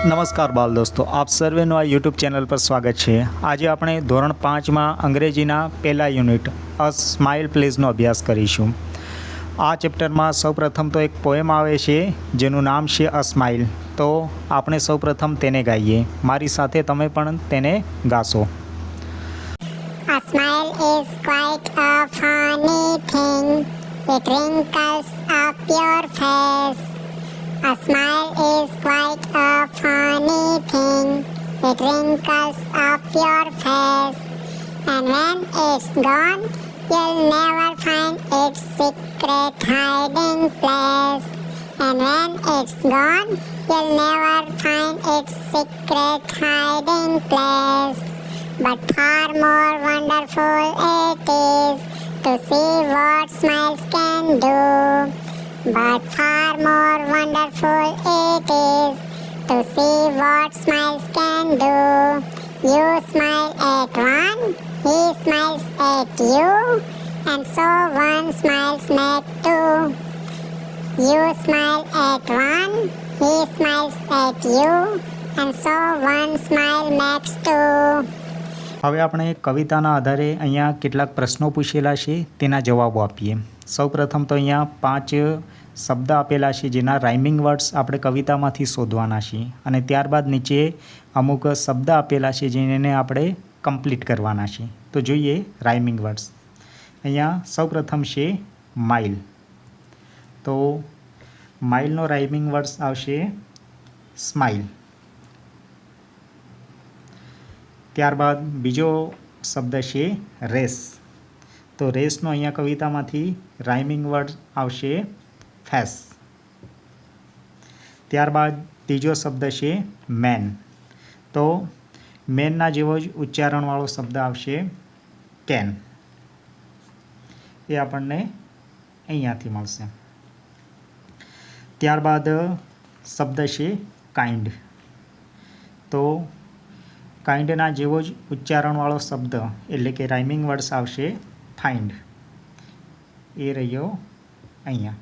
નમસ્કાર બાલ દોસ્તો, આપ સર્વેનું આ યુટ્યુબ ચેનલ પર સ્વાગત છે। આજે આપણે ધોરણ 5માં અંગ્રેજીના પહેલા યુનિટ અ સ્માઇલ પ્લીઝનો અભ્યાસ કરીશું। આ ચેપ્ટરમાં સૌપ્રથમ તો એક પોએમ આવે છે જેનું નામ છે અ સ્માઇલ। તો આપણે સૌપ્રથમ તેને ગાઈએ। મારી સાથે તમે પણ તેને ગાશો। A smile is quite a funny thing. It wrinkles up your face. A smile is quite a funny thing. It wrinkles up your face. And when it's gone, you'll never find its secret hiding place. And when it's gone, you'll never find its secret hiding place. But far more wonderful it is to see what smiles can do. But far more wonderful it is to see what smiles can do. You smile at one, he smiles at you, and so one smiles back too. You smile at one, he smiles at you, and so one smile makes two. હવે આપણે કવિતાના આધારે અહીંયા કેટલાક પ્રશ્નો પૂછેલા છે તેના જવાબો આપીએ। સૌપ્રથમ તો અહીંયા 5 શબ્દ આપેલા છે જેના રાઇમિંગ વર્ડ્સ આપણે કવિતામાંથી શોધવાના છે અને ત્યારબાદ નીચે અમુક શબ્દ આપેલા છે જેને આપણે કમ્પ્લીટ કરવાના છે। તો જોઈએ રાઇમિંગ વર્ડ્સ। અહીંયા સૌપ્રથમ છે માઇલ। તો માઇલનો રાઇમિંગ વર્ડ્સ આવશે સ્માઇલ। ત્યારબાદ બીજો શબ્દ છે રેસ। તો રેસનો અહીંયા કવિતામાંથી રાઇમિંગ વર્ડ આવશે ફેસ। ત્યારબાદ ત્રીજો શબ્દ છે મેન। તો મેનના જેવો જ ઉચ્ચારણવાળો શબ્દ આવશે કેન। એ આપણને અહીંયાથી મળશે। ત્યારબાદ શબ્દ છે કાઇન્ડ। તો કાઇન્ડના જેવો જ ઉચ્ચારણવાળો શબ્દ એટલે કે રાઇમિંગ વર્ડ્સ આવશે ફાઇન્ડ। એ રહ્યો અહીંયા।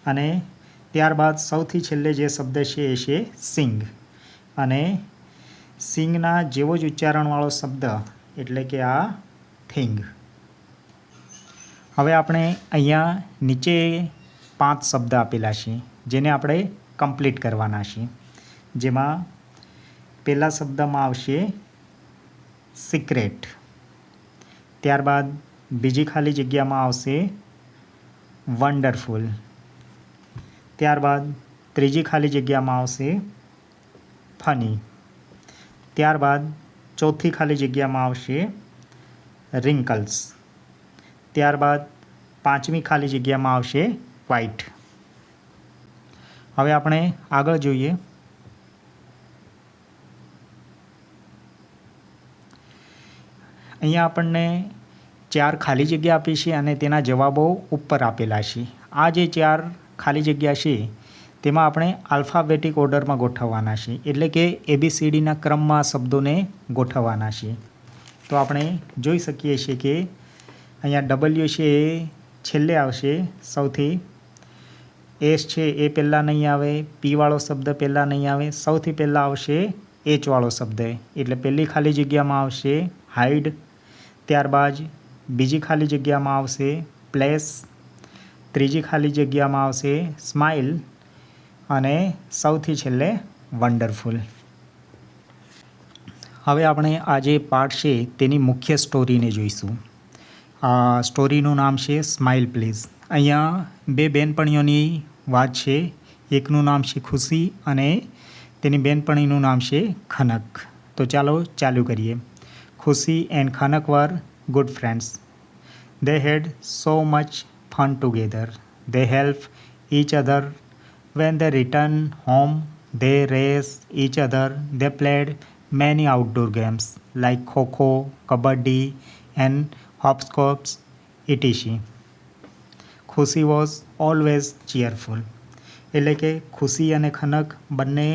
અને ત્યારબાદ સૌથી છેલ્લે જે શબ્દ છે એ છે સિંગ। અને સિંગના જેવો જ ઉચ્ચારણવાળો શબ્દ એટલે કે આ થિંગ। હવે આપણે અહીંયા નીચે 5 શબ્દ આપેલા છે જેને આપણે કમ્પ્લીટ કરવાના છે। જેમાં પહેલા શબ્દમાં આવશે સિક્રેટ। ત્યારબાદ બીજી ખાલી જગ્યામાં આવશે વન્ડરફુલ। ત્યારબાદ ત્રીજી ખાલી જગ્યામાં આવશે ફની। ત્યારબાદ ચોથી ખાલી જગ્યામાં આવશે રિંકલ્સ। ત્યારબાદ પાંચમી ખાલી જગ્યામાં આવશે વ્હાઇટ। હવે આપણે આગળ જોઈએ। અહીંયા આપણને 4 ખાલી જગ્યા આપી છે અને તેના જવાબો ઉપર આપેલા છે। આ જે 4 ખાલી જગ્યા છે તેમાં આપણે આલ્ફાબેટિક ઓર્ડરમાં ગોઠવવાના છે એટલે કે ABCDના ક્રમમાં શબ્દોને ગોઠવવાના છે। તો આપણે જોઈ શકીએ છીએ કે અહીંયા W છે એ છેલ્લે આવશે સૌથી। S છે એ પહેલાં નહીં આવે, P વાળો શબ્દ પહેલાં નહીં આવે, સૌથી પહેલાં આવશે H વાળો શબ્દ એટલે પહેલી ખાલી જગ્યામાં આવશે હાઇડ। ત્યારબાદ બીજી ખાલી જગ્યામાં આવશે પ્લેસ। ત્રીજી ખાલી જગ્યામાં આવશે સ્માઇલ અને સૌથી છેલ્લે વન્ડરફુલ। હવે આપણે આ જે પાઠ છે તેની મુખ્ય સ્ટોરીને જોઈશું। આ સ્ટોરીનું નામ છે સ્માઇલ પ્લીઝ। અહીંયા 2 બહેનપણીઓની વાત છે। એકનું નામ છે ખુશી અને તેની બહેનપણીનું નામ છે ખનક। તો ચાલો ચાલુ કરીએ। Khushi and Khanak were good friends. They had so much fun together. They helped each other when they returned home. They raced each other. They played many outdoor games like Kho-Kho, Kabaddi and hopscotch, etc. Khushi was always cheerful. એટલે કે ખુશી અને ખનક બંને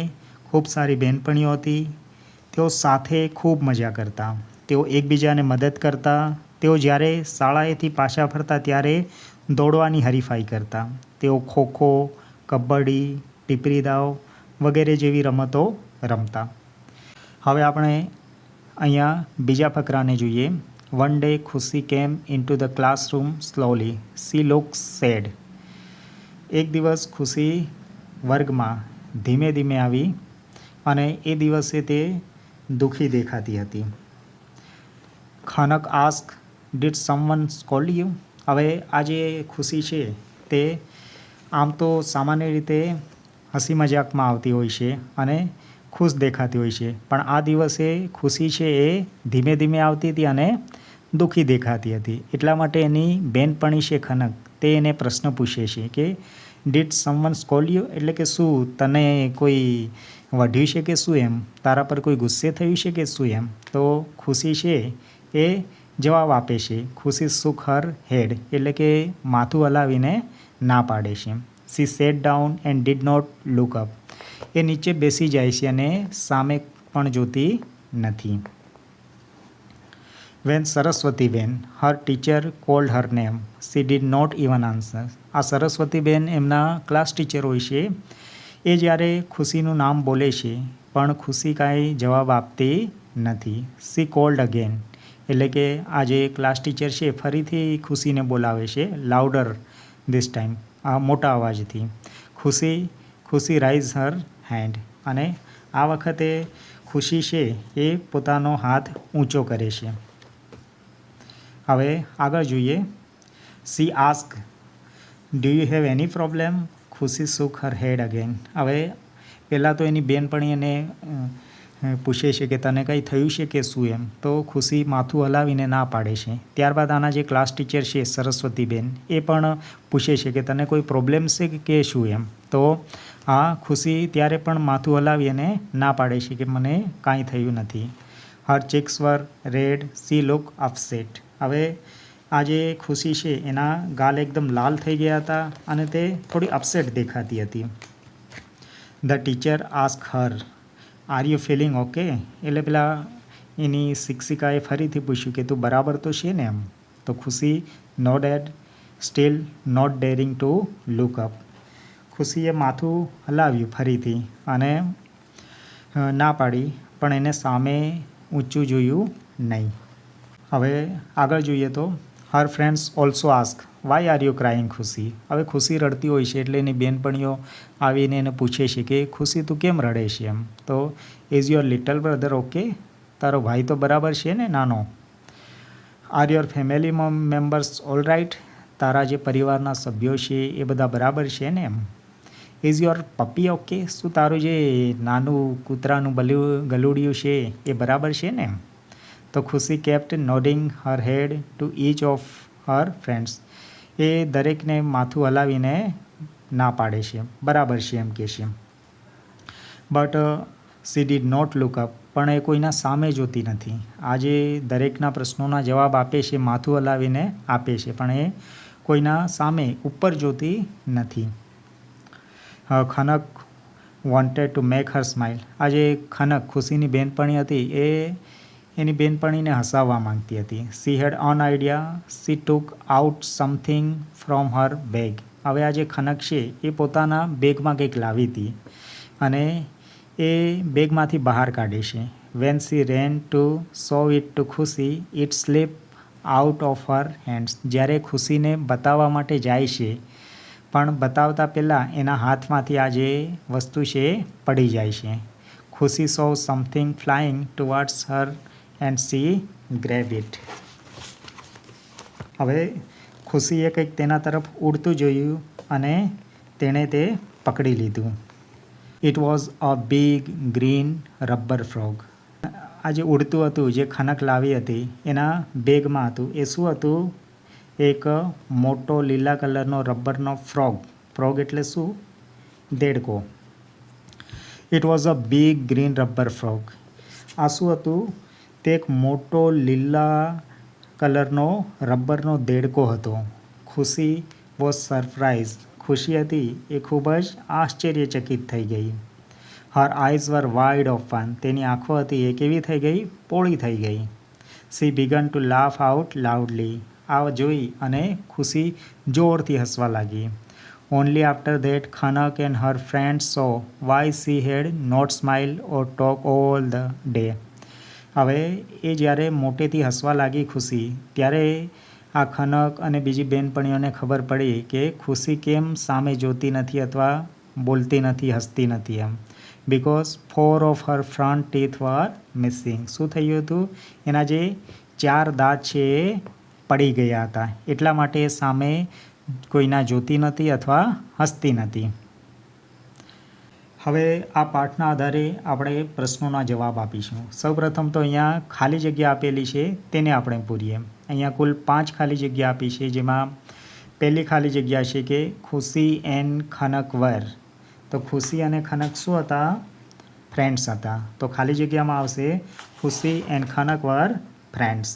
ખૂબ સારી બહેનપણીઓ હતી। તેઓ સાથે ખૂબ મજા કરતા। તેઓ એકબીજાને મદદ કરતા। તેઓ જ્યારે શાળાએથી પાછા ફરતા ત્યારે દોડવાની હરીફાઈ કરતા। તેઓ ખોખો, કબડ્ડી, ટીપરી દાવ વગેરે જેવી રમતો રમતા. હવે આપણે અહીંયા બીજા ફકરાને જોઈએ. One day Khushi came into the classroom slowly. She looks sad. એક દિવસ ખુશી વર્ગમાં ધીમે ધીમે આવી અને એ દિવસે તે દુઃખી દેખાતી હતી. Khanak ask, did someone scold you. હવે આ જે ખુશી છે તે આમ તો સામાન્ય રીતે હસી મજાકમાં આવતી હોય છે અને ખુશ દેખાતી હોય છે, પણ આ દિવસે ખુશી છે એ ધીમે ધીમે આવતી હતી અને દુઃખી દેખાતી હતી. એટલા માટે એની બેનપણી છે ખનક, તે એને પ્રશ્ન પૂછે છે કે ડીડ સમવન સ્કોલ્ડ યુ, એટલે કે શું તને કોઈ વઢ્યું છે કે શું, એમ તારા પર કોઈ ગુસ્સે થયું છે કે શું એમ. તો ખુશી છે એ જવાબ આપે છે. ખુશી સુક હર હેડ, એટલે કે માથું હલાવીને ના પાડે છે. She sat down and did not look up. એ નીચે બેસી જાય છે અને સામે પણ જોતી નથી. When Saraswatiben, her teacher called her name, she did not even answer. આ સરસ્વતીબેન એમના ક્લાસ ટીચર હોય છે. એ જ્યારે ખુશીનું નામ બોલે છે પણ ખુશી કાંઈ જવાબ આપતી નથી. સી કોલ્ડ અગેન, એટલે કે આ જે ક્લાસ ટીચર છે ફરીથી ખુશીને બોલાવે છે, લાઉડર ધીસ ટાઈમ, આ મોટા અવાજથી. ખુશી રાઇઝ હર હેન્ડ, અને આ વખતે ખુશી છે એ પોતાનો હાથ ઊંચો કરે છે. હવે આગળ જોઈએ. C ask, do you have any problem. ખુશી સુક હર હેડ અગેન. હવે પહેલાં તો એની બેનપણી એને પૂછે છે કે તને કંઈ થયું છે કે શું એમ. તો ખુશી માથું હલાવીને ના પાડે છે. ત્યારબાદ આના જે ક્લાસ ટીચર છે સરસ્વતીબેન એ પણ પૂછે છે કે તને કોઈ પ્રોબ્લેમ છે કે શું એમ. તો આ ખુશી ત્યારે પણ માથું હલાવી અને ના પાડે છે કે મને કાંઈ થયું નથી. હર ચીક્સ વર રેડ, સી લુક અપસેટ. હવે આ જે ખુશી છે એના ગાલ એકદમ લાલ થઈ ગયા હતા અને તે થોડી અપસેટ દેખાતી હતી. The teacher ask her, are you feeling okay. એટલે પેલા એની શિક્ષિકાએ ફરીથી પૂછ્યું કે તું બરાબર તો છે ને એમ. તો Khushi nodded, still not daring to look up. ખુશીએ માથું હલાવ્યું ફરીથી અને ના પાડી, પણ એને સામે ઊંચું જોયું નહીં. હવે આગળ જોઈએ તો her friends also ask, why are you crying Khushi. હવે ખુશી રડતી હોય છે એટલે એની બેનપણીઓ આવીને એને પૂછે છે કે ખુશી તું કેમ રડે છે એમ. તો is your little brother okay. તારો ભાઈ તો બરાબર છે ને નાનો. Are your family members all right. તારા જે પરિવારના સભ્યો છે એ બધા બરાબર છે ને એમ. Is your puppy okay. શું તારું જે નાનું કૂતરાનું ગલુડિયું છે એ બરાબર છે ને એમ. તો Khushi kept nodding her head to each of her friends. એ દરેકને માથું હલાવીને ના પાડે છે, બરાબર છે એમ કહે છે. But she did not look up. પણ એ કોઈના સામે જોતી નથી. આજે દરેકના પ્રશ્નોના જવાબ આપે છે, માથું હલાવીને આપે છે, પણ એ કોઈના સામે ઉપર જોતી નથી. Khanak wanted to make Har smile. આજે ખનક ખુશીની બેનપણી હતી, એ એની બેનપણીને હસાવવા માંગતી હતી. She had on idea, C took out something from her bag. હવે આ જે ખનક છે એ પોતાના બેગમાં કંઈક લાવી હતી અને એ બેગમાંથી બહાર કાઢે છે. When she ran to show it to Khushi, it slip out of her hands. જ્યારે ખુશીને બતાવવા માટે જાય છે પણ બતાવતા પહેલાં એના હાથમાંથી આ જે વસ્તુ છે એ પડી જાય છે. Khushi saw something flying towards her and she grab it. હવે ખુશીએ કંઈક તેના તરફ ઉડતું જોયું અને તેણે તે પકડી લીધું. It was a big green rubber frog. આ જે ઉડતું હતું, જે ખનક લાવી હતી એના બેગમાં હતું. એ શું હતું? એક મોટો લીલા કલરનો રબરનો ફ્રોગ. ફ્રોગ એટલે શું? દેડકો. It was a big green rubber frog. આ શું હતું? તે એક મોટો લીલા કલરનો રબરનો દેડકો હતો. ખુશી વોઝ સરપ્રાઇઝ. ખુશી હતી એ ખૂબ જ આશ્ચર્યચકિત થઈ ગઈ. હર આઈઝ વર વાઇડ ઓપન. તેની આંખો હતી એ કેવી થઈ ગઈ? પોળી થઈ ગઈ. She began to laugh out loudly. આ જોઈ અને ખુશી જોરથી હસવા લાગી. Only after that Khanak and her friends saw why she had not smiled or talked all the day. હવે એ જ્યારે મોટેથી હસવા લાગી ખુશી, ત્યારે આ ખનક અને બીજી બહેનપણીઓને ખબર પડી કે ખુશી કેમ સામે જોતી નથી અથવા બોલતી નથી, હસતી નથી એમ. Because 4 of her front teeth were missing. શું થયું હતું? એના જે 4 દાંત છે એ પડી ગયા હતા, એટલા માટે સામે કોઈના જોતી નથી અથવા હસતી નથી. હવે આ પાઠના આધારે આપણે પ્રશ્નોના જવાબ આપીશું. સૌપ્રથમ તો અહીંયા ખાલી જગ્યા આપેલી છે તેને આપણે પૂરીએ. અહીંયા કુલ 5 ખાલી જગ્યા આપી છે, જેમાં પહેલી ખાલી જગ્યા છે કે ખુશી એન્ડ ખનક વર. તો ખુશી અને ખનક શું હતા? ફ્રેન્ડ્સ હતા. તો ખાલી જગ્યામાં આવશે ખુશી એન્ડ ખનક વર ફ્રેન્ડ્સ.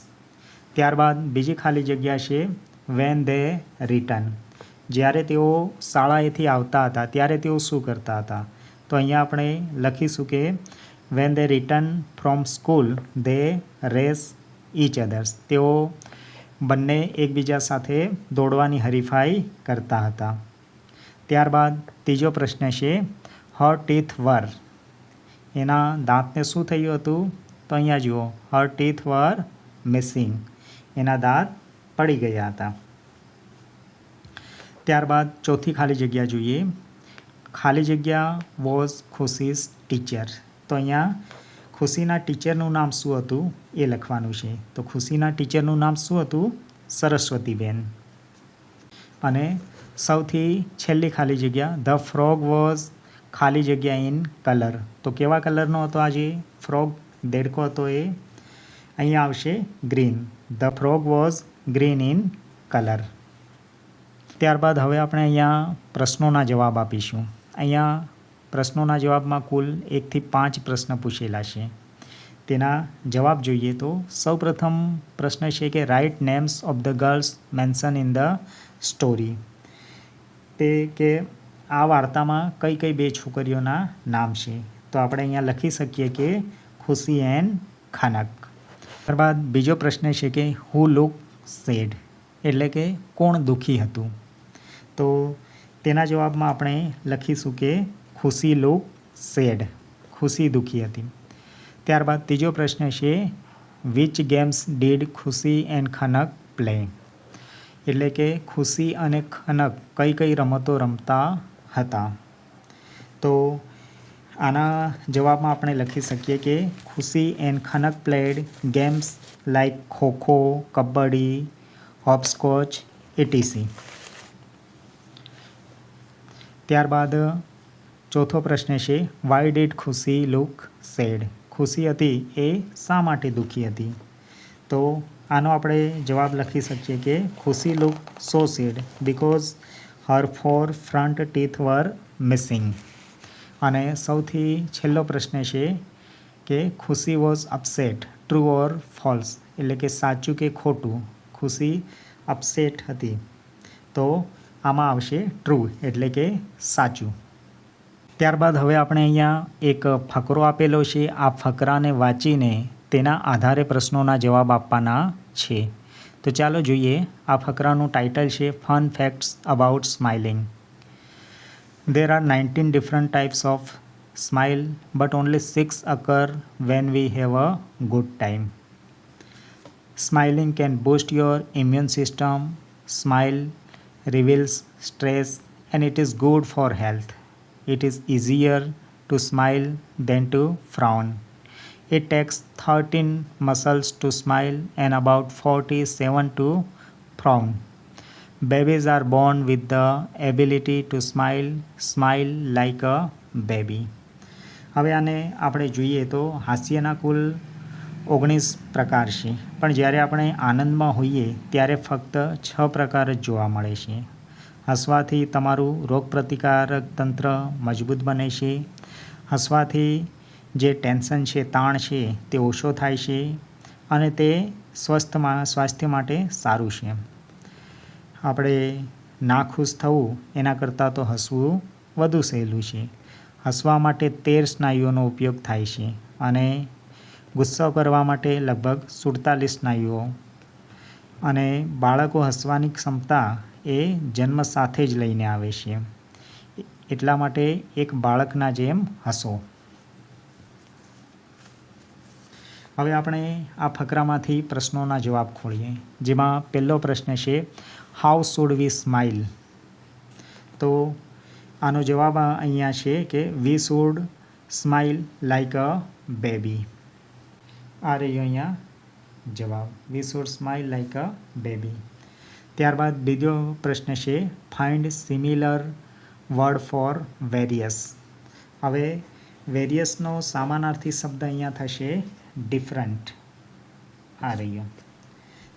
ત્યારબાદ બીજી ખાલી જગ્યા છે વેન ધે રિટર્ન. જ્યારે તેઓ શાળાએથી આવતા હતા ત્યારે તેઓ શું કરતા હતા? તો અહીંયા આપણે લખીશું કે when they return from school they race each others. તેઓ બંને એકબીજા સાથે દોડવાની હરીફાઈ કરતા હતા. ત્યારબાદ ત્રીજો પ્રશ્ન છે હર ટીથ વર. એના દાંતને શું થયું હતું? તો અહીંયા જુઓ, હર ટીથ વર મિસિંગ. એના દાંત પડી ગયા હતા. ત્યારબાદ ચોથી ખાલી જગ્યા જોઈએ. ખાલી જગ્યા વોઝ ખુશીઝ ટીચર. તો અહીંયા ખુશીના ટીચરનું નામ શું હતું એ લખવાનું છે. તો ખુશીના ટીચરનું નામ શું હતું? સરસ્વતીબેન. અને સૌથી છેલ્લી ખાલી જગ્યા ધ ફ્રોગ વોઝ ખાલી જગ્યા ઇન કલર. તો કેવા કલરનો હતો આ જે ફ્રોગ દેડકો હતો એ? અહીંયા આવશે green. The frog was green in colour. ત્યારબાદ હવે આપણે અહીંયા પ્રશ્નોના જવાબ આપીશું. અહીંયા પ્રશ્નોના જવાબમાં કુલ 1 થી 5 પ્રશ્ન પૂછેલા છે. તેના જવાબ જોઈએ તો સૌપ્રથમ પ્રશ્ન છે કે write names of the girls mention in the story. તે કે આ વાર્તામાં કઈ કઈ 2 છોકરીઓના નામ છે? તો આપણે અહીંયા લખી શકીએ કે ખુશી એન્ડ ખનક. ત્યારબાદ બીજો પ્રશ્ન છે કે હુ લુક સેડ, એટલે કે કોણ દુઃખી હતું? તો તેના જવાબમાં આપણે લખીશું કે ખુશી લુક સેડ, ખુશી દુઃખી હતી. ત્યારબાદ ત્રીજો પ્રશ્ન છે વિચ ગેમ્સ ડીડ ખુશી એન્ડ ખનક પ્લે, એટલે કે ખુશી અને ખનક કઈ કઈ રમતો રમતા હતા? તો આના જવાબમાં આપણે લખી શકીએ કે Khushi and Khanak played games like khokho, kabaddi, hopscotch, etc. ત્યારબાદ ચોથો પ્રશ્ન છે why did Khushi look sad. Khushi હતી એ શા માટે દુઃખી હતી? તો આનો આપણે જવાબ લખી શકીએ કે Khushi look so sad because her 4 front teeth were missing. અને સૌથી છેલ્લો પ્રશ્ન છે કે Khushi was upset, true or false, એટલે કે સાચું કે ખોટું? ખુશી અપસેટ હતી, તો આમાં આવશે ટ્રુ, એટલે કે સાચું. ત્યારબાદ હવે આપણે અહીંયા એક ફકરો આપેલો છે. આ ફકરાને વાંચીને તેના આધારે પ્રશ્નોના જવાબ આપવાના છે. તો ચાલો જોઈએ. આ ફકરાનું ટાઇટલ છે fun facts about smiling. There are 19 different types of smile, but only 6 occur when we have a good time. Smiling can boost your immune system. Smile reveals stress and it is good for health. It is easier to smile than to frown. It takes 13 muscles to smile and about 47 to frown. Babies are born with the ability to smile like a baby. હવે આને આપણે જોઈએ તો હાસ્યના કુલ 19 પ્રકાર છે, પણ જ્યારે આપણે આનંદમાં હોઈએ ત્યારે ફક્ત 6 પ્રકાર જ જોવા મળે છે. હસવાથી તમારું રોગપ્રતિકારક તંત્ર મજબૂત બને છે. હસવાથી જે ટેન્શન છે, તાણ છે, તે ઓછો થાય છે અને તે સ્વાસ્થ્ય માટે સારું છે. આપણે નાખુશ થવું એના કરતાં તો હસવું વધુ સહેલું છે. હસવા માટે 13 સ્નાયુઓનો ઉપયોગ થાય છે અને ગુસ્સો કરવા માટે લગભગ 47 સ્નાયુઓ. અને બાળકો હસવાની ક્ષમતા એ જન્મ સાથે જ લઈને આવે છે. એટલા માટે એક બાળકના જેમ હસો. હવે આપણે આ ફકરામાંથી પ્રશ્નોના જવાબ ખોલીએ. જેમાં પહેલો પ્રશ્ન છે, હાઉ શુડ વી સ્માઇલ? તો આનો જવાબ અહીંયા છે કે we should smile like a baby. આ રહ્યો અહીંયા જવાબ, we should smile like a baby. ત્યારબાદ બીજો પ્રશ્ન છે, find similar word for various. હવે વેરિયસનો સમાનાર્થી શબ્દ અહીંયા થશે ડિફરન્ટ. આ રહ્યો.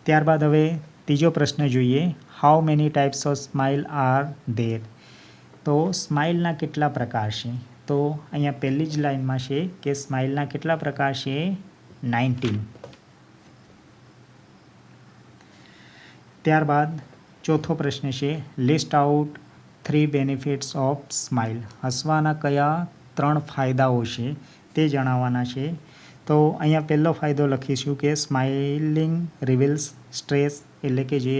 ત્યારબાદ હવે ત્રીજો પ્રશ્ન જોઈએ, how many types of smile are there? તો સ્માઇલના કેટલા પ્રકાર છે? તો અહીંયા પહેલી જ લાઈનમાં છે કે સ્માઇલના કેટલા પ્રકાર છે? 19. ત્યારબાદ ચોથો પ્રશ્ન છે, list out 3 benefits of smile. હસવાના કયા 3 ફાયદાઓ છે તે જણાવવાના છે. તો અહીંયા પહેલો ફાયદો લખીશું કે સ્માઇલિંગ રિવીલ્સ સ્ટ્રેસ, એટલે કે જે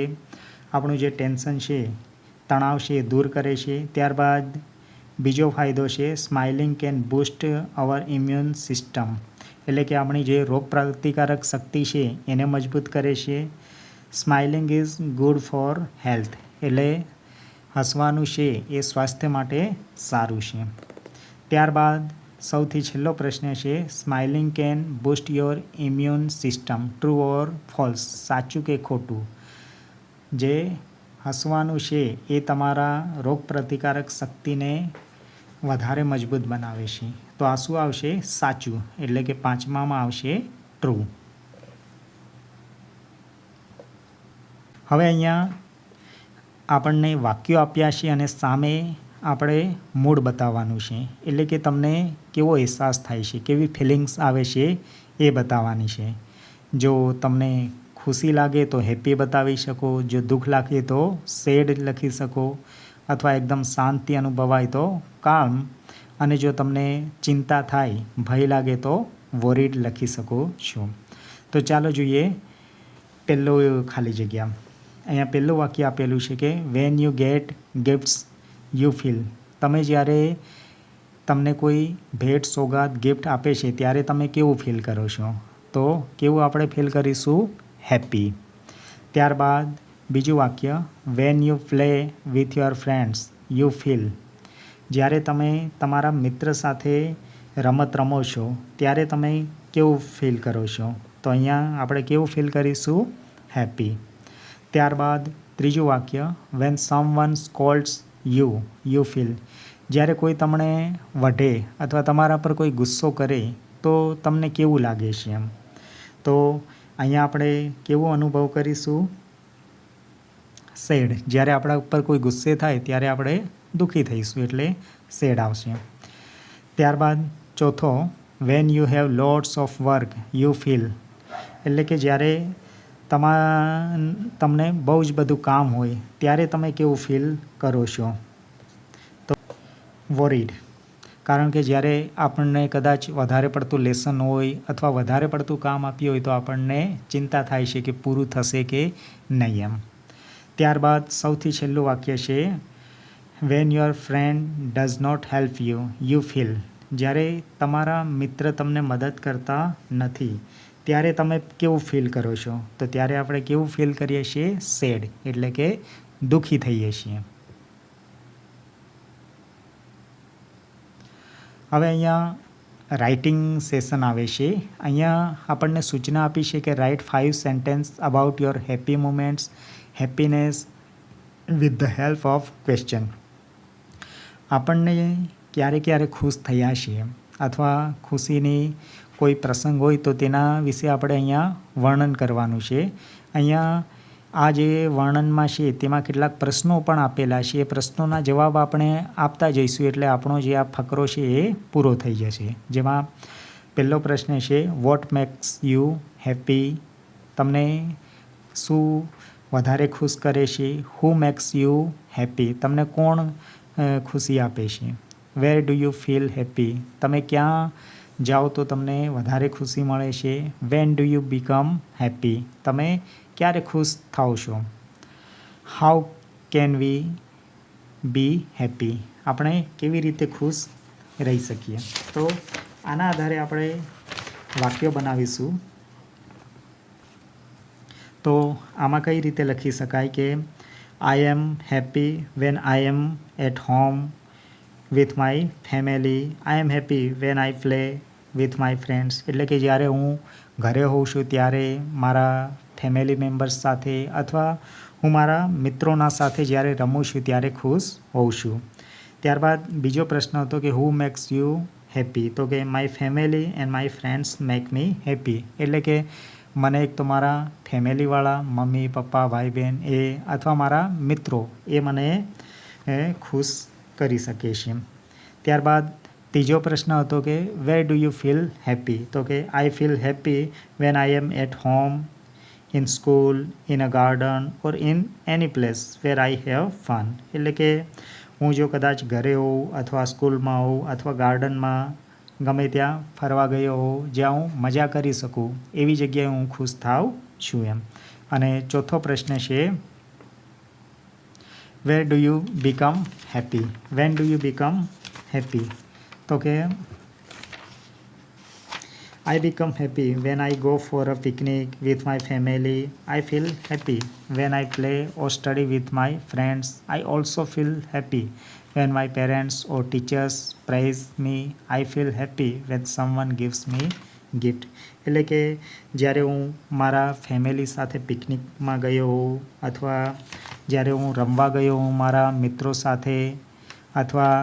આપણું જે ટેન્શન છે, તણાવ છે, એ દૂર કરે છે. ત્યારબાદ બીજો ફાયદો છે, smiling can boost our immune system, એટલે કે આપણી જે રોગપ્રતિકારક શક્તિ છે એને મજબૂત કરે છે. Smiling is good for health, એટલે હસવાનું છે એ સ્વાસ્થ્ય માટે સારું છે. ત્યારબાદ સૌથી છેલ્લો પ્રશ્ન છે, smiling can boost your immune system, true or false? સાચું કે ખોટું? જે હસવાનું છે એ તમારા રોગપ્રતિકારક શક્તિને વધારે મજબૂત બનાવે છે. તો આ શું આવશે? સાચું, એટલે કે 5મામાં આવશે ટ્રુ. હવે અહીંયા આપણને વાક્યો આપ્યા છે અને સામે આપણે મૂડ બતાવવાનું છે, એટલે કે તમને કેવો અહેસાસ થાય છે, કેવી ફિલિંગ્સ આવે છે એ બતાવવાની છે. જો તમને ખુશી લાગે તો હેપી બતાવી શકો, જો દુઃખ લાગે તો સેડ લખી શકો, અથવા એકદમ શાંતિ અનુભવાય તો કાલ્મ, અને જો તમને ચિંતા થાય, ભય લાગે તો વોરીડ લખી શકો છો. તો ચાલો જોઈએ પહેલો ખાલી જગ્યા. અહીંયા પહેલું વાક્ય આપેલું છે કે when you get gifts you feel. તમે જ્યારે તમને કોઈ ભેટ, સોગાદ, ગિફ્ટ આપે છે ત્યારે તમે કેવું ફીલ કરો છો? તો કેવું આપણે ફીલ કરીશું? હેપી. ત્યારબાદ બીજું વાક્ય, when you play with your friends you feel. જ્યારે તમે તમારા મિત્ર સાથે રમત રમો છો ત્યારે તમે કેવું ફીલ કરો છો? તો અહીંયા આપણે કેવું ફીલ કરીશું? હેપી. ત્યારબાદ ત્રીજું વાક્ય, when someone scolds you you feel. જ્યારે કોઈ તમને વઢે અથવા તમારા પર કોઈ ગુસ્સો કરે તો તમને કેવું લાગે છે એમ? તો અહીંયા આપણે કેવો અનુભવ કરીશું? સેડ. જ્યારે આપણા ઉપર કોઈ ગુસ્સે થાય ત્યારે આપણે દુઃખી થઈશું, એટલે સેડ આવશે. ત્યારબાદ ચોથો, when you have lots of work you feel. એટલે કે જ્યારે તમને બહુ જ બધું કામ હોય ત્યારે તમે કેવું ફીલ કરો છો? તો વોરીડ. કારણ કે જ્યારે આપણને કદાચ વધારે પડતું લેસન હોય અથવા વધારે પડતું કામ આપ્યું હોય તો આપણને ચિંતા થાય છે કે પૂરું થશે કે નહીં એમ. ત્યારબાદ સૌથી છેલ્લું વાક્ય છે, when your friend does not help you you feel. જ્યારે તમારા મિત્ર તમને મદદ કરતા નથી ત્યારે તમે કેવું ફીલ કરો છો? તો ત્યારે આપણે કેવું ફીલ કરીએ છીએ? સેડ, એટલે કે દુઃખી થઈએ છીએ. હવે અહીંયા રાઇટિંગ સેશન આવે છે. અહીંયા આપણને સૂચના આપી છે કે write 5 sentence about your happy moments, happiness with the help of question. આપણને ક્યારે ખુશ થયા છીએ અથવા ખુશીની કોઈ પ્રસંગ હોય તો તેના વિશે આપણે અહીંયા વર્ણન કરવાનું છે. અહીંયા આ જે વર્ણનમાં છે તેમાં કેટલાક પ્રશ્નો પણ આપેલા છે. એ પ્રશ્નોના જવાબ આપણે આપતા જઈશું એટલે આપણો જે આ ફકરો છે એ પૂરો થઈ જશે. જેમાં પહેલો પ્રશ્ન છે, વોટ મેક્સ યુ હેપી? તમને શું વધારે ખુશ કરે છે? હુ મેક્સ યુ હેપી? તમને કોણ ખુશી આપે છે? વેર ડુ યુ ફીલ હેપી? તમે ક્યાં જાઓ તો તમને વધારે ખુશી મળે છે? When do you become happy? તમે ક્યારે ખુશ થાઓ છો? How can we be happy? આપણે કેવી રીતે ખુશ રહી શકીએ? તો આના આધારે આપણે વાક્યો બનાવીશું. તો આમાં કઈ રીતે લખી શકાય કે I am happy when I am at home with my family. I am happy when I play with my friends. એટલે કે જ્યારે હું ઘરે હોઉં છું ત્યારે મારા ફેમિલી મેમ્બર્સ સાથે અથવા હું મારા મિત્રોના સાથે જ્યારે રમું છું ત્યારે ખુશ હોઉં છું. ત્યારબાદ બીજો પ્રશ્ન હતો કે હુ મેક્સ યુ હેપી? તો કે my family and my friends make me happy. એટલે કે મને એક તો મારા ફેમિલીવાળા મમ્મી પપ્પા ભાઈ બહેન એ અથવા મારા મિત્રો એ મને ખુશ કરી શકે છે. ત્યારબાદ ત્રીજો પ્રશ્ન હતો કે where do you feel happy? તો કે I feel happy when I am at home, in school, in a garden or in any place where I have fun. એટલે કે હું જો કદાચ ઘરે હોઉં અથવા સ્કૂલમાં હોઉં અથવા ગાર્ડનમાં ગમે ત્યાં ફરવા ગયો હોઉં જ્યાં હું મજા કરી શકું એવી જગ્યાએ હું ખુશ થાઉં છું એમ. અને ચોથો પ્રશ્ન છે વેર do you become happy? When do you become happy? તો કે I become happy when I go for a picnic with my family. I feel happy when I play or study with my friends. I also feel happy when my parents or teachers praise me. I feel happy when someone gives me gift. એટલે કે જ્યારે હું મારા family સાથે પિકનિકમાં ગયો હોઉં અથવા જ્યારે હું રમવા ગયો હોઉં મારા મિત્રો સાથે અથવા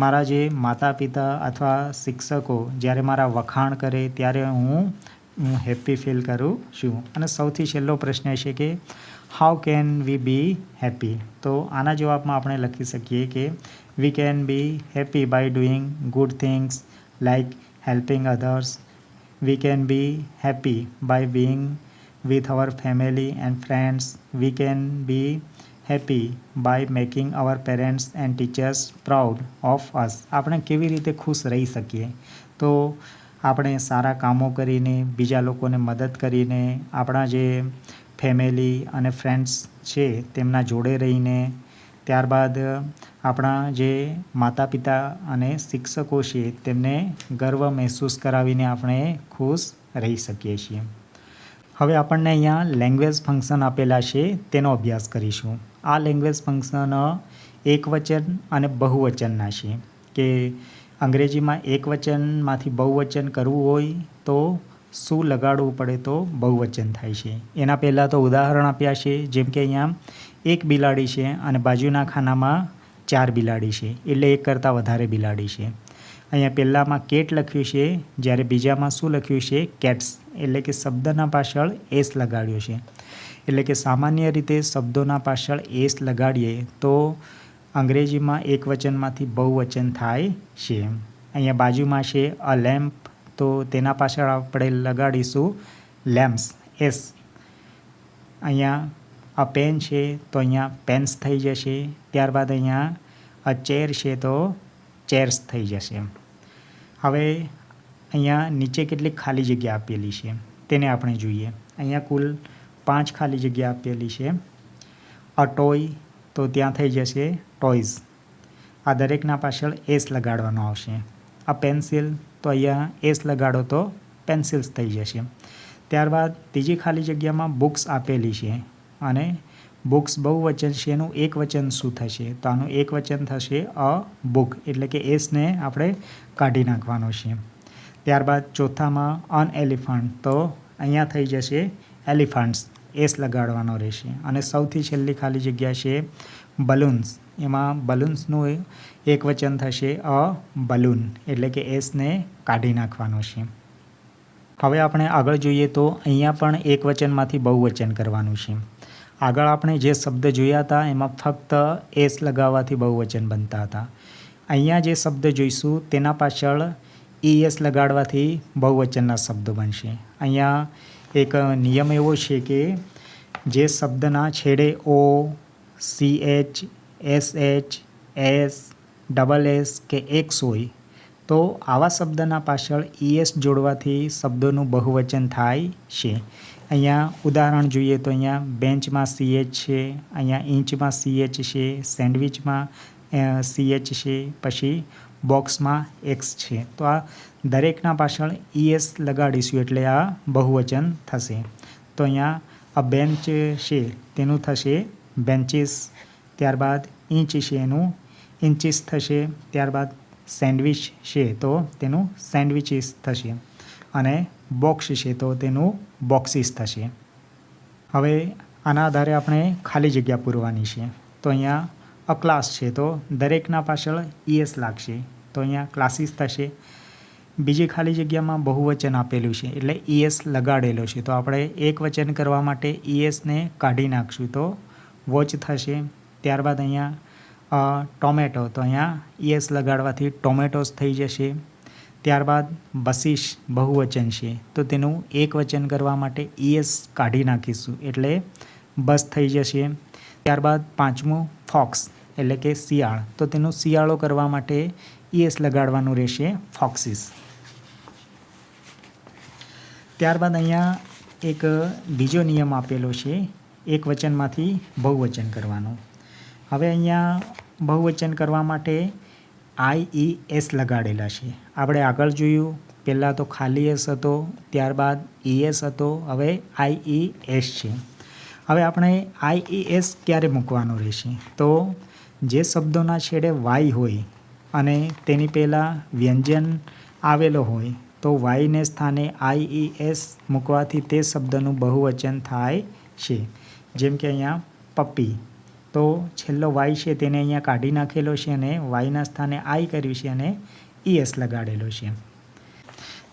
મારા જે માતા પિતા અથવા શિક્ષકો જ્યારે મારા વખાણ કરે ત્યારે હું હેપી ફીલ કરું છું. અને સૌથી છેલ્લો પ્રશ્ન છે કે how can we be happy? તો આના જવાબમાં આપણે લખી શકીએ કે we can be happy by doing good things like helping others. We can be happy by being with our family and friends. We can be happy by making our parents and teachers proud of us. આપણે કેવી રીતે ખુશ રહી શકીએ? તો આપણે સારા કામો કરીને બીજા લોકોને મદદ કરીને આપણા જે ફેમિલી અને ફ્રેન્ડ્સ છે તેમના જોડે રહીને ત્યારબાદ આપણા જે માતા પિતા અને શિક્ષકો છે તેમને ગર્વ મહેસૂસ કરાવીને આપણે ખુશ રહી શકીએ છીએ. હવે આપણને અહીંયા લેંગ્વેજ ફંક્શન આપેલા છે તેનો અભ્યાસ કરીશું. આ લેંગ્વેજ ફંક્શન એકવચન અને બહુવચનના છે કે અંગ્રેજીમાં એકવચનમાંથી બહુવચન કરવું હોય તો શું લગાડવું પડે તો બહુવચન થાય છે. એના પહેલાં તો ઉદાહરણ આપ્યા છે જેમ કે અહીંયા એક બિલાડી છે અને બાજુના ખાનામાં 4 બિલાડી છે એટલે એક કરતાં વધારે બિલાડી છે. અહીંયા પહેલાંમાં કેટ લખ્યું છે જ્યારે બીજામાં શું લખ્યું છે કેટ્સ. એટલે કે શબ્દના પાછળ એસ લગાડ્યો છે. એટલે કે સામાન્ય રીતે શબ્દોના પાછળ એસ લગાડીએ તો અંગ્રેજીમાં એકવચનમાંથી બહુવચન થાય છે. અહીંયા બાજુમાં છે અ લેમ્પ તો તેના પાછળ આપણે લગાડીશું લેમ્પ્સ એસ. અહીંયા અ પેન છે તો અહીંયા પેન્સ થઈ જશે. ત્યારબાદ અહીંયા અ ચેર છે તો ચેર્સ થઈ જશે. હવે અહીંયા નીચે કેટલીક ખાલી જગ્યા આપેલી છે તેને આપણે જોઈએ. અહીંયા કુલ 5 ખાલી જગ્યા આપેલી છે. અ ટોય તો ત્યાં થઈ જશે ટોયઝ. આ દરેકના પાછળ એસ લગાડવાનો આવશે. આ પેન્સિલ તો અહીંયા એસ લગાડો તો પેન્સિલ્સ થઈ જશે. ત્યારબાદ ત્રીજી ખાલી જગ્યામાં બુક્સ આપેલી છે અને બુક્સ બહુવચન છે એનું એક વચન શું થશે? તો આનું એક વચન થશે અ બુક. એટલે કે એસને આપણે કાઢી નાખવાનો છે. ત્યારબાદ ચોથામાં અન એલિફન્ટ તો અહીંયા થઈ જશે એલિફન્ટ્સ. એસ લગાડવાનો રહેશે. અને સૌથી છેલ્લી ખાલી જગ્યા છે બલૂન્સ. એમાં બલૂન્સનું એક વચન થશે અ બલૂન. એટલે કે એસને કાઢી નાખવાનો છે. હવે આપણે આગળ જોઈએ તો અહીંયા પણ એક વચનમાંથી બહુવચન કરવાનું છે. આગળ આપણે જે શબ્દ જોયા હતા એમાં ફક્ત એસ લગાવવાથી બહુવચન બનતા હતા. અહીંયા જે શબ્દ જોઈશું તેના પાછળ ES લગાડવાથી બહુવચનના શબ્દો બનશે. અહીંયા એક નિયમ એવો છે કે જે શબ્દના છેડે O, CH, SH, S, SS કે X હોય તો આવા શબ્દના પાછળ ES જોડવાથી શબ્દોનું બહુવચન થાય છે. અહીંયા ઉદાહરણ જોઈએ તો અહીંયા બેન્ચમાં CH છે, અહીંયા ઇંચમાં CH છે, સેન્ડવિચમાં CH છે, પછી બોક્સમાં X છે. તો આ દરેકના પાછળ ES લગાડીશું એટલે આ બહુવચન થશે. તો અહીંયા આ બેન્ચ છે તેનું થશે બેન્ચીસ, ત્યારબાદ ઇંચ છે એનું ઇન્ચીસ થશે, ત્યારબાદ સેન્ડવિચ છે તો તેનું સેન્ડવિચીસ થશે, અને બોક્સ છે તો તેનું બોક્સીસ થશે. હવે આના આધારે આપણે ખાલી જગ્યા પૂરવાની છે. તો અહીંયા અ ક્લાસ છે તો દરેકના પાછળ ES લાગશે, તો અહીંયા ક્લાસીસ થશે. બીજી ખાલી જગ્યામાં બહુવચન આપેલું છે એટલે ES લગાડેલો છે, તો આપણે એક વચન કરવા માટે ESને કાઢી નાખશું તો વોચ થશે. ત્યારબાદ અહીંયા ટોમેટો, તો અહીંયા ES લગાડવાથી ટોમેટોસ થઈ જશે. ત્યારબાદ બસીશ બહુવચન છે તો તેનું એક વચન કરવા માટે ES કાઢી નાખીશું એટલે બસ થઈ જશે. ત્યારબાદ પાંચમું ફોક્સ એટલે કે શિયાળ, તો તેનું શિયાળો કરવા માટે ES લગાડવાનું રહેશે ફોક્સીસ. ત્યારબાદ અહીંયા એક બીજો નિયમ આપેલો છે એક વચનમાંથી બહુવચન કરવાનો. હવે અહીંયા બહુવચન કરવા માટે IES લગાડેલા છે. આપણે આગળ જોયું પહેલાં તો ખાલી S હતો, ત્યારબાદ ES હતો, હવે IES છે. હવે આપણે IES ક્યારે મૂકવાનો રહેશે? તો જે શબ્દોના છેડે Y હોય અને તેની પહેલાં વ્યંજન આવેલો હોય તો વાયને સ્થાને IES મૂકવાથી તે શબ્દનું બહુવચન થાય છે. જેમ કે અહીંયા પપ્પી, તો છેલ્લો Y છે તેને અહીંયા કાઢી નાખેલો છે અને વાયના સ્થાને I કર્યું છે અને ES લગાડેલો છે.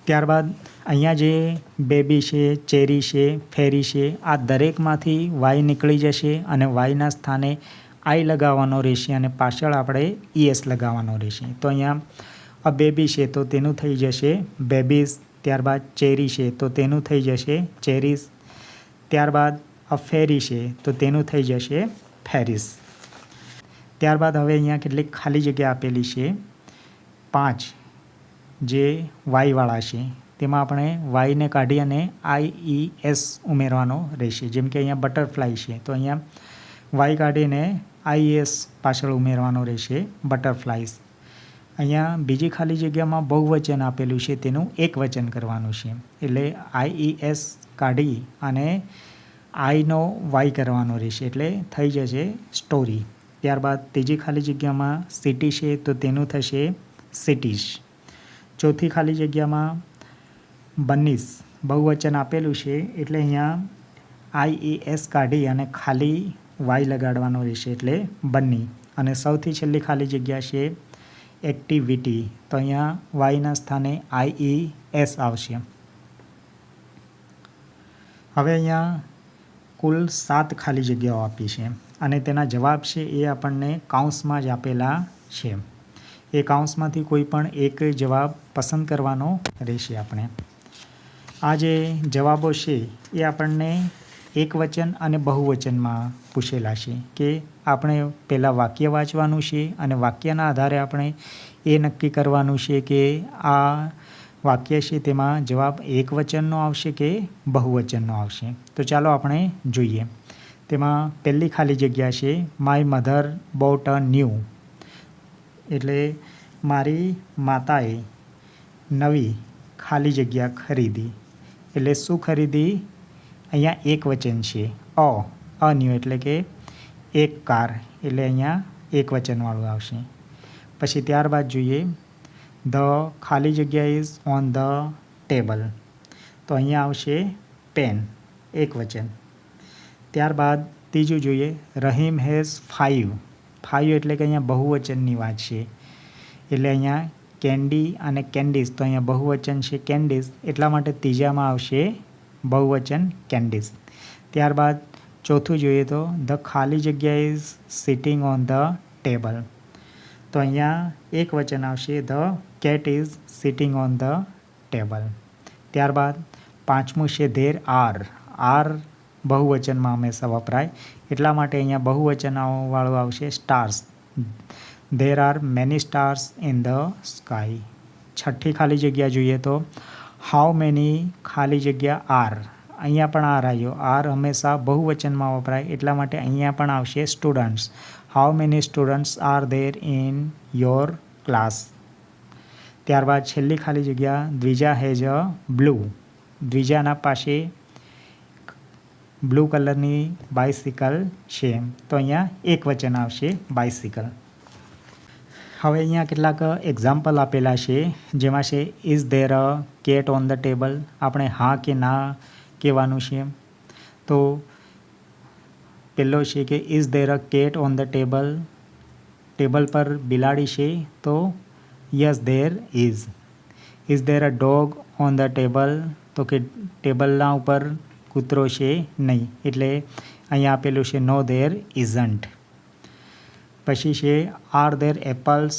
ત્યારબાદ અહીંયા જે બેબી છે, ચેરી છે, ફેરી છે, આ દરેકમાંથી Y નીકળી જશે અને વાયના સ્થાને I લગાવવાનો રહેશે અને પાછળ આપણે ES લગાવવાનો રહેશે. તો અહીંયા અ બેબી છે તો તેનું થઈ જશે બેબીઝ, ત્યારબાદ ચેરી છે તો તેનું થઈ જશે ચેરીઝ, ત્યારબાદ અ ફેરી છે તો તેનું થઈ જશે ફેરીસ. ત્યારબાદ હવે અહીંયા કેટલીક ખાલી જગ્યા આપેલી છે 5 જે વાયવાળા છે, તેમાં આપણે વાયને કાઢી અને IES ઉમેરવાનો રહેશે. જેમ કે અહીંયા બટરફ્લાય છે તો અહીંયા વાય કાઢીને IES પાછળ ઉમેરવાનો રહેશે બટરફ્લાયસ. અહીંયા બીજી ખાલી જગ્યામાં બહુવચન આપેલું છે તેનું એક વચન કરવાનું છે એટલે IES કાઢી અને Iનો Y કરવાનો રહેશે એટલે થઈ જશે સ્ટોરી. ત્યારબાદ ત્રીજી ખાલી જગ્યામાં સિટી છે તો તેનું થશે સિટીઝ. ચોથી ખાલી જગ્યામાં બનીસ બહુવચન આપેલું છે એટલે અહીંયા IES કાઢી અને ખાલી Y લગાડવાનો રહેશે એટલે બની. અને સૌથી છેલ્લી ખાલી જગ્યા છે એક્ટિવિટી, તો અહીંયા Yના સ્થાને IES આવશે. હવે અહીંયા કુલ 7 ખાલી જગ્યાઓ આપી છે અને તેના જવાબ છે એ આપણને કાઉન્સમાં જ આપેલા છે. એ કાઉન્સમાંથી કોઈ પણ એક જવાબ પસંદ કરવાનો રહેશે. આપણે આ જે જવાબો છે એ આપણને એકવચન અને બહુવચનમાં પૂછેલા છે કે આપણે પહેલાં વાક્ય વાંચવાનું છે અને વાક્યના આધારે આપણે એ નક્કી કરવાનું છે કે આ વાક્ય છે તેમાં જવાબ એકવચનનો આવશે કે બહુવચનનો આવશે. તો ચાલો આપણે જોઈએ. તેમાં પહેલી ખાલી જગ્યા છે my mother bought a new, એટલે મારી માતાએ નવી ખાલી જગ્યા ખરીદી. એટલે શું ખરીદી? અહીંયા એક વચન છે અ ન્યૂ એટલે કે એક કાર, એટલે અહીંયા એક વચનવાળું આવશે. પછી ત્યારબાદ જોઈએ ધ ખાલી જગ્યા ઇઝ ઓન ધ ટેબલ, તો અહીંયા આવશે પેન એક વચન. ત્યારબાદ ત્રીજું જોઈએ રહીમ હેઝ 5 એટલે કે અહીંયા બહુવચનની વાત છે એટલે અહીંયા કેન્ડી અને કેન્ડીઝ, તો અહીંયા બહુવચન છે કેન્ડીઝ એટલા માટે ત્રીજામાં આવશે બહુવચન કેન્ડીઝ. ત્યારબાદ ચોથું જોઈએ તો ધ ખાલી જગ્યા is sitting on the table, તો અહીંયા એક વચન આવશે the cat is sitting on the table. ત્યારબાદ પાંચમું છે ધેર આર બહુવચનમાં હંમેશા વપરાય એટલા માટે અહીંયા બહુવચનવાળું આવશે stars. There are many stars in the sky. છઠ્ઠી ખાલી જગ્યા જોઈએ તો હાઉ મેની ખાલી જગ્યા અહીંયા પણ આર આવ્યો. આર હંમેશા બહુવચનમાં વપરાય એટલા માટે અહીંયા પણ આવશે students. How many students are there in your class. ત્યારબાદ છેલ્લી ખાલી જગ્યા દ્વિજા હેઝ અ બ્લુ. દ્વિજાના પાસે બ્લુ કલરની બાઇસિકલ છે. તો અહીંયા એક વચન આવશે બાઇસિકલ. હવે અહીંયા કેટલાક એક્ઝામ્પલ આપેલા છે, જેમાં છે is there a cat on the table. આપણે હા કે ના કહેવાનું છે. તો પહેલો છે કે is there a cat on the table. Table પર બિલાડી છે તો yes there is. Is there a dog on the table. તો કે ટેબલના ઉપર કૂતરો છે નહીં, એટલે અહીંયા આપેલું છે નો ધેર ઇઝન્ટ. પછી છે are there apples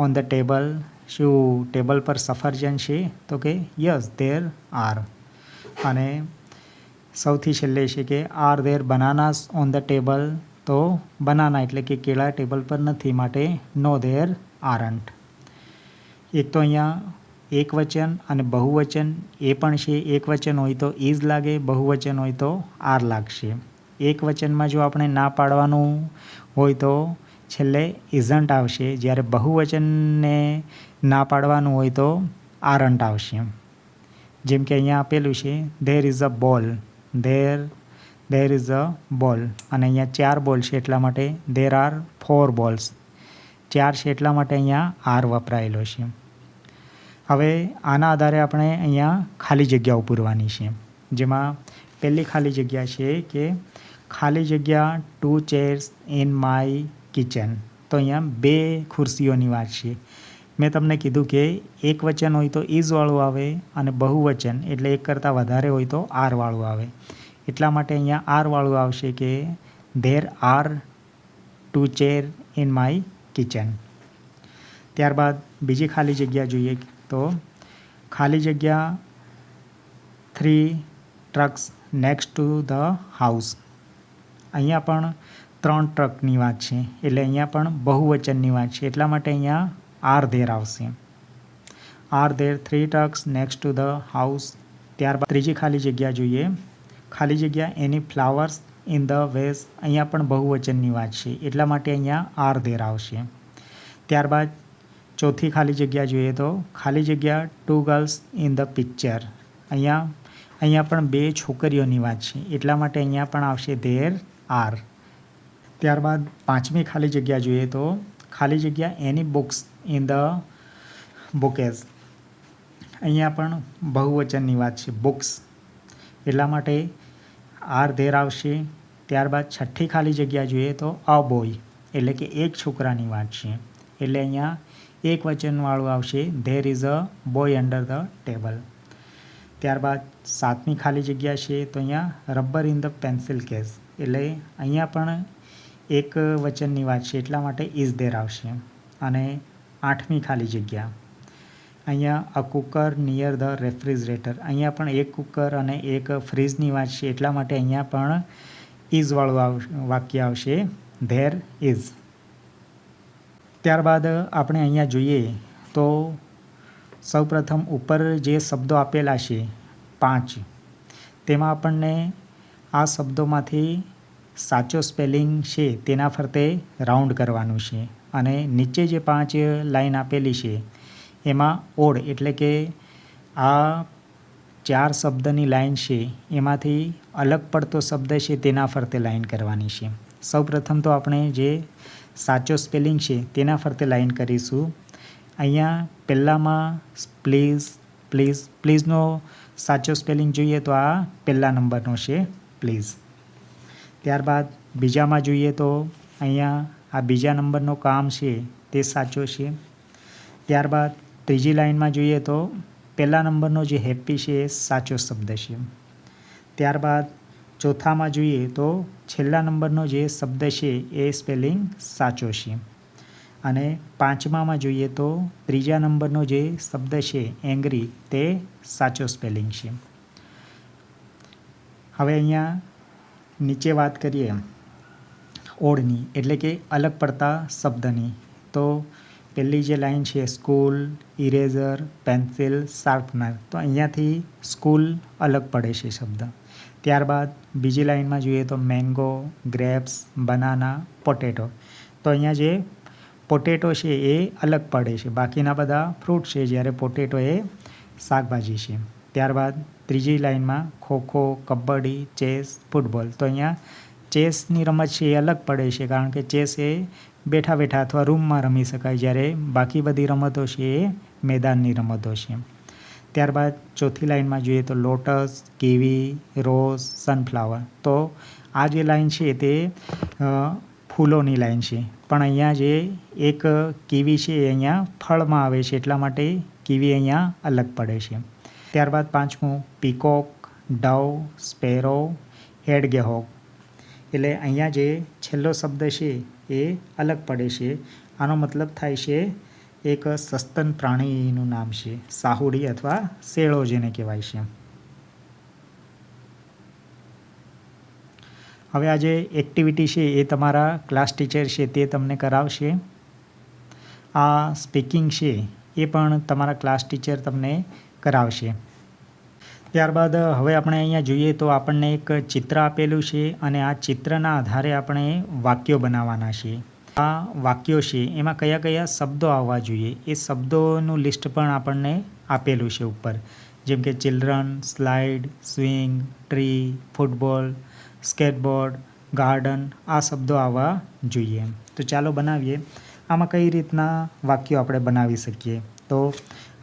on the table. શું ટેબલ પર સફરજન છે? તો કે યસ ધેર આર. અને સૌથી છેલ્લે છે કે are there બનાનાસ on the table. તો બનાના એટલે કે કેળા ટેબલ પર નથી, માટે નો ધેર આરન્ટ. એક તો અહીંયા એક વચન અને બહુવચન એ પણ છે. એક વચન હોય તો ઇઝ લાગે, બહુવચન હોય તો આર લાગશે. એક વચનમાં જો આપણે ના પાડવાનું હોય તો છેલ્લે ઇઝન્ટ આવશે, જ્યારે બહુવચનને ના પાડવાનું હોય તો આરન્ટ આવશે. જેમ કે અહીંયા આપેલું છે ધેર ઇઝ અ બોલ. ધેર ઇઝ અ બોલ. અને અહીંયા 4 બોલ છે એટલા માટે ધેર આર 4 બોલ્સ. 4 છે એટલા માટે અહીંયા આર વપરાયેલો છે. હવે આના આધારે આપણે અહીંયા ખાલી જગ્યાઓ પૂરવાની છે, જેમાં પહેલી ખાલી જગ્યા છે કે ખાલી જગ્યા 2 ચેર્સ ઇન માય કિચન. તો અહીંયા 2 ખુરશીઓની વાત છે. મેં તમને કીધું કે એક વચન હોય તો ઇઝવાળું આવે અને બહુવચન એટલે એક કરતાં વધારે હોય તો આરવાળું આવે. એટલા માટે અહીંયા આરવાળું આવશે કે there are 2 chair in my kitchen. ત્યારબાદ બીજી ખાલી જગ્યા જોઈએ તો ખાલી જગ્યા 3 trucks next to the house. અહીંયા પણ 3 ટ્રકની વાત છે, એટલે અહીંયા પણ બહુવચનની વાત છે, એટલા માટે અહીંયા આર ધેર આવશે. Are there 3 trucks next to the house. ત્યારબાદ ત્રીજી ખાલી જગ્યા જોઈએ. ખાલી જગ્યા એની ફ્લાવર્સ ઇન ધ વેસ. અહીંયા પણ બહુવચનની વાત છે, એટલા માટે અહીંયા આર ધેર આવશે. ત્યારબાદ ચોથી ખાલી જગ્યા જોઈએ તો ખાલી જગ્યા 2 ગર્લ્સ ઇન ધ પિક્ચર. અહીંયા પણ 2 છોકરીઓની વાત છે, એટલા માટે અહીંયા પણ આવશે ધેર આર. ત્યારબાદ પાંચમી ખાલી જગ્યા જોઈએ તો ખાલી જગ્યા એની બુક્સ ઇન ધ બુકેઝ. અહીંયા પણ બહુવચનની વાત છે બુક્સ, એટલા માટે આર ધેર આવશે. ત્યારબાદ છઠ્ઠી ખાલી જગ્યા જોઈએ તો અ બોય, એટલે કે એક છોકરાની વાત છે, એટલે અહીંયા એક વચનવાળું આવશે there is a boy under the table. ત્યારબાદ સાતમી ખાલી જગ્યા છે તો અહીંયા rubber in the pencil case, એટલે અહીંયા પણ એક વચનની વાત છે, એટલા માટે ઇઝ ધેર આવશે. અને આઠમી ખાલી જગ્યા અહીંયા અ કુકર નિયર ધ રેફ્રિજરેટર. અહીંયા પણ એક કુકર અને એક ફ્રીજની વાત છે, એટલા માટે અહીંયા પણ ઇઝવાળું વાક્ય આવશે ધેર ઇઝ. ત્યારબાદ આપણે અહીંયા જોઈએ તો સૌપ્રથમ ઉપર જે શબ્દો આપેલા છે 5, તેમાં આપણને આ શબ્દોમાંથી સાચો સ્પેલિંગ છે તેના ફરતે રાઉન્ડ કરવાનું છે. અને નીચે જે 5 લાઈન આપેલી છે એમાં ઓડ એટલે કે આ 4 શબ્દની લાઈન છે એમાંથી અલગ પડતો શબ્દ છે તેના ફરતે લાઈન કરવાની છે. સૌપ્રથમ તો આપણે જે સાચો સ્પેલિંગ છે તેના ફરતે લાઈન કરીશું. અહીંયા પહેલામાં પ્લીઝનો સાચો સ્પેલિંગ જોઈએ તો આ પહેલા નંબરનો છે પ્લીઝ. ત્યારબાદ બીજામાં જોઈએ તો અહીંયા આ બીજા નંબરનો કામ છે તે સાચો છે. ત્યારબાદ ત્રીજી લાઈનમાં જોઈએ તો પહેલા નંબરનો જે હેપી છે એ સાચો શબ્દ છે. ત્યારબાદ ચોથામાં જોઈએ તો છેલ્લા નંબરનો જે શબ્દ છે એ સ્પેલિંગ સાચો છે. અને પાંચમામાં જોઈએ તો ત્રીજા નંબરનો જે શબ્દ છે એંગ્રી તે સાચો સ્પેલિંગ છે. હવે અહીંયા નીચે વાત કરીએ ઓડની એટલે કે અલગ પડતા શબ્દની, તો પહેલી જે લાઈન છે સ્કૂલ, ઇરેઝર, પેન્સિલ, શાર્પનર, તો અહીંયાથી સ્કૂલ અલગ પડે છે શબ્દ. ત્યારબાદ બીજી લાઇનમાં જોઈએ તો મેંગો, ગ્રેપ્સ, બનાના, પોટેટો. તો અહીંયા જે પોટેટો છે એ અલગ પડે છે, બાકીના બધા ફ્રૂટ છે, જ્યારે પોટેટો એ શાકભાજી છે. ત્યારબાદ ત્રીજી લાઇનમાં ખોખો, કબડ્ડી, ચેસ, ફૂટબોલ. તો અહીંયા ચેસની રમત છે એ અલગ પડે છે, કારણ કે ચેસ એ બેઠા બેઠા અથવા રૂમમાં રમી શકાય, જ્યારે બાકી બધી રમતો છે એ મેદાનની રમતો છે. ત્યારબાદ ચોથી લાઇનમાં જોઈએ તો લોટસ, કીવી, રોઝ, સનફ્લાવર. તો આ જે લાઇન છે તે ફૂલોની લાઇન છે, પણ અહીંયા જે એક કીવી છે એ અહીંયા ફળમાં આવે છે, એટલા માટે કીવી અહીંયા અલગ પડે છે. ત્યારબાદ પાંચમું પીકોક, ડવ, સ્પેરો, હેડગેહોગ. એટલે અહીંયા જે છેલ્લો શબ્દ છે એ અલગ પડે છે. આનો મતલબ થાય છે એક સસ્તન પ્રાણીનું નામ છે, સાહુડી અથવા શેળો જેને કહેવાય છે. હવે આ જે એક્ટિવિટી છે એ તમારા ક્લાસ ટીચર છે તે તમને કરાવશે. આ સ્પીકિંગ છે એ પણ તમારા ક્લાસ ટીચર તમને કરાવશે. ત્યારબાદ હવે આપણે અહીંયા જોઈએ તો આપણને એક ચિત્ર આપેલું છે, અને આ ચિત્રના આધારે આપણે વાક્યો બનાવવાના છે. આ વાક્યો છે એમાં કયા કયા શબ્દો આવવા જોઈએ એ શબ્દોનું લિસ્ટ પણ આપણને આપેલું છે ઉપર, જેમ કે children, slide, swing, tree, football, skateboard, garden. આ શબ્દો આવવા જોઈએ. તો ચાલો બનાવીએ. આમાં કઈ રીતના વાક્યો આપણે બનાવી શકીએ? તો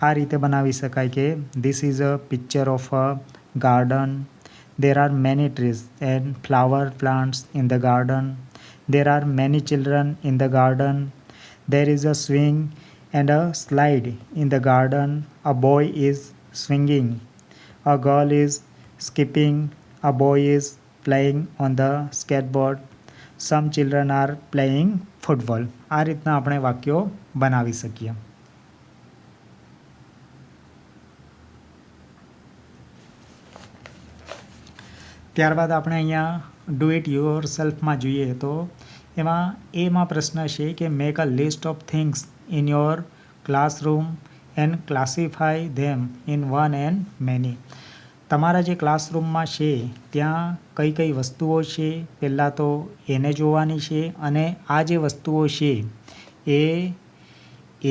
આ રીતે બનાવી શકાય કે this is a picture of a garden. There are many trees and flower plants in the garden. There are many children in the garden. There is a swing and a slide in the garden. A boy is swinging. A girl is skipping. A boy is playing on the skateboard. Some children are playing football. આ રીતના આપણે વાક્યો બનાવી શકીએ. ત્યારબાદ આપણે અહીંયા do it your સેલ્ફમાં જોઈએ તો એમાં પ્રશ્ન છે કે make a list of things in your classroom and classify them in one and many. તમારા જે ક્લાસરૂમમાં છે ત્યાં કઈ કઈ વસ્તુઓ છે પહેલાં તો એને જોવાની છે, અને આ જે વસ્તુઓ છે એ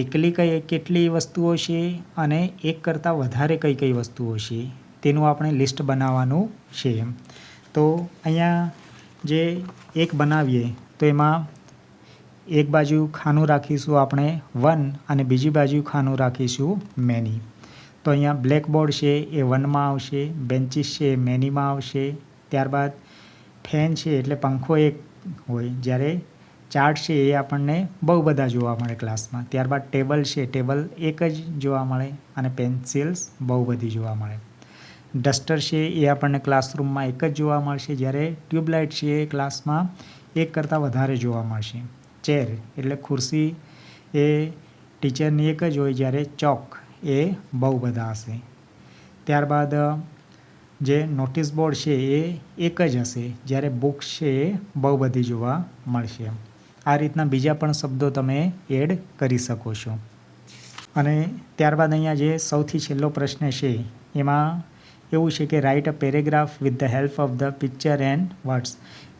એકલી કેટલી વસ્તુઓ છે અને એક કરતાં વધારે કઈ કઈ વસ્તુઓ છે તેનું આપણે લિસ્ટ બનાવવાનું છે. તો અહીંયા જે એક બનાવીએ તો એમાં એક બાજુ ખાનું રાખીશું આપણે 1 અને બીજી બાજુ ખાનું રાખીશું મેની. તો અહીંયા બ્લેકબોર્ડ છે એ 1માં આવશે, બેન્ચીસ છે એ મેનીમાં આવશે. ત્યારબાદ ફેન છે એટલે પંખો એક હોય, જ્યારે ચાર્ટ છે એ આપણને બહુ બધા જોવા મળે ક્લાસમાં. ત્યારબાદ ટેબલ છે, ટેબલ એક જ જોવા મળે, અને પેન્સિલ્સ બહુ બધી જોવા મળે. ડસ્ટર છે એ આપણને ક્લાસરૂમમાં એક જ જોવા મળશે, જ્યારે ટ્યુબલાઇટ છે એ ક્લાસમાં એક કરતાં વધારે જોવા મળશે. ચેર એટલે ખુરશી એ ટીચરની એક જ હોય, જ્યારે ચોક એ બહુ બધા હશે. ત્યારબાદ જે નોટિસ બોર્ડ છે એ એક જ હશે, જ્યારે બુક્સ છે એ બહુ બધી જોવા મળશે. આ રીતના બીજા પણ શબ્દો તમે એડ કરી શકો છો. અને ત્યારબાદ અહીંયા જે સૌથી છેલ્લો પ્રશ્ન છે એમાં એવું છે કે write a paragraph with the help of the picture and words.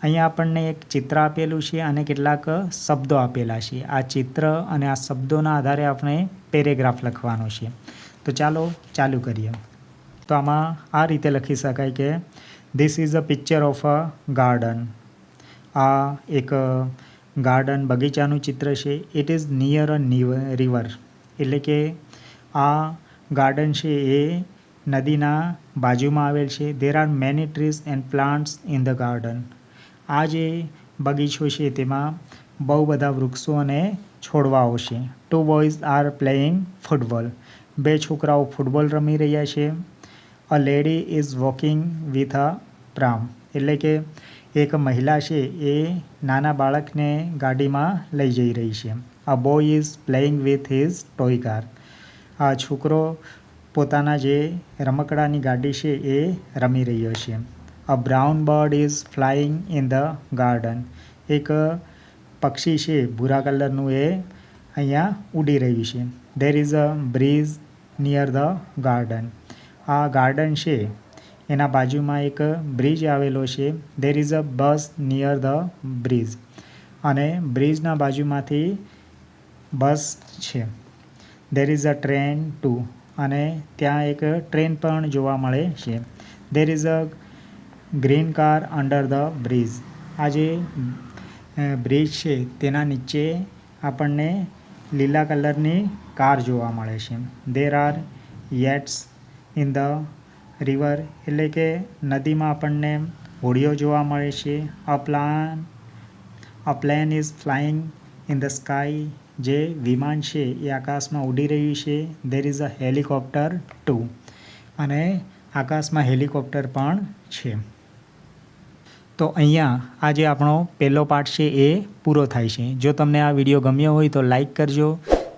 અહીંયા આપણને એક ચિત્ર આપેલું છે અને કેટલાક શબ્દો આપેલા છે. આ ચિત્ર અને આ શબ્દોના આધારે આપણે પેરેગ્રાફ લખવાનો છે. તો ચાલો ચાલુ કરીએ. તો આમાં આ રીતે લખી શકાય કે this is a picture of a garden. આ એક ગાર્ડન બગીચાનું ચિત્ર છે. It is near a river, એટલે કે આ ગાર્ડન છે એ નદીના બાજુમાં આવેલ છે. There are many trees and plants in the garden. આ જે બગીચો છે તેમાં બહુ બધા વૃક્ષો અને છોડવાઓ છે. 2 boys are playing football. 2 છોકરાઓ ફૂટબોલ રમી રહ્યા છે. A lady is walking with a pram, એટલે કે એક મહિલા છે એ નાના બાળકને ગાડીમાં લઈ જઈ રહી છે. A boy is playing with his toy car. આ છોકરો પોતાના જે રમકડાની ગાડી છે એ રમી રહ્યો છે. A brown bird is flying in the garden. એક પક્ષી છે ભૂરા કલરનું એ અહીંયા ઉડી રહ્યું છે. There is a breeze near the garden. આ ગાર્ડન છે એના બાજુમાં એક બ્રિજ આવેલો છે. There is a bus near the bridge. અને બ્રિજના બાજુમાંથી બસ છે. There is a train to. અને ત્યાં એક ટ્રેન પણ જોવા મળે છે. There is a green car under the bridge. આ જે બ્રિજ છે તેના નીચે આપણને લીલા કલરની કાર જોવા મળે છે. There are yachts in the river, એટલે કે નદીમાં આપણને હોડીઓ જોવા મળે છે. A plane is flying in the sky. જે વિમાન છે એ આકાશમાં ઉડી રહ્યું છે. There is a helicopter too. અને આકાશમાં હેલિકોપ્ટર પણ છે. તો અહીંયા આ જે આપણો પહેલો પાર્ટ છે એ પૂરો થાય છે. જો તમને આ વિડીયો ગમ્યો હોય તો લાઈક કરજો.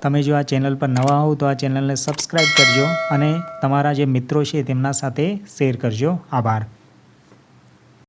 તમે જો આ ચેનલ પર નવા હોવ તો આ ચેનલને સબસ્ક્રાઈબ કરજો અને તમારા જે મિત્રો છે તેમના સાથે શેર કરજો. આભાર.